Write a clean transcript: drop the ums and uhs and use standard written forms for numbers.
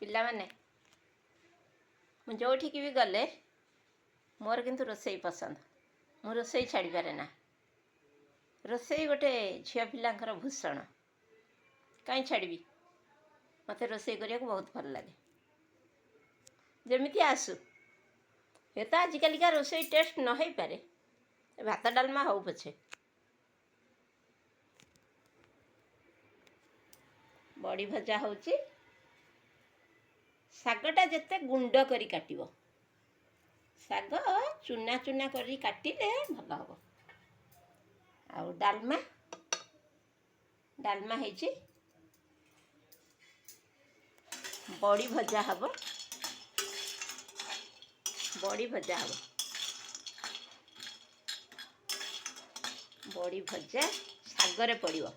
ପିଲାମାନେ ମୁଁ ଯେଉଁଠିକି ବି ଗଲେ ମୋର କିନ୍ତୁ ରୋଷେଇ ପସନ୍ଦ। ମୁଁ ରୋଷେଇ ଛାଡ଼ିପାରେ ନା। ରୋଷେଇ ଗୋଟେ ଝିଅ ପିଲାଙ୍କର ଭୂଷଣ। କାହିଁ ଛାଡ଼ିବି? ମୋତେ ରୋଷେଇ କରିବାକୁ ବହୁତ ଭଲ ଲାଗେ। ଯେମିତି ଆସୁ, ଏ ତ ଆଜିକାଲିକା ରୋଷେଇ ଟେଷ୍ଟ ନ ହେଇପାରେ, ଭାତ ଡାଲମା ହଉ ପଛେ। ବଡ଼ି ଭଜା ହେଉଛି। ଶାଗଟା ଯେତେ ଗୁଣ୍ଡ କରି କାଟିବ, ଶାଗ ଚୁନା ଚୁନା କରି କାଟିଲେ ଭଲ ହେବ। ଆଉ ଡାଲମା ହେଇଛି। ବଡ଼ି ଭଜା ହେବ। ବଡ଼ି ଭଜା ହେବ। ବଡ଼ି ଭଜା ଶାଗରେ ପଡ଼ିବ।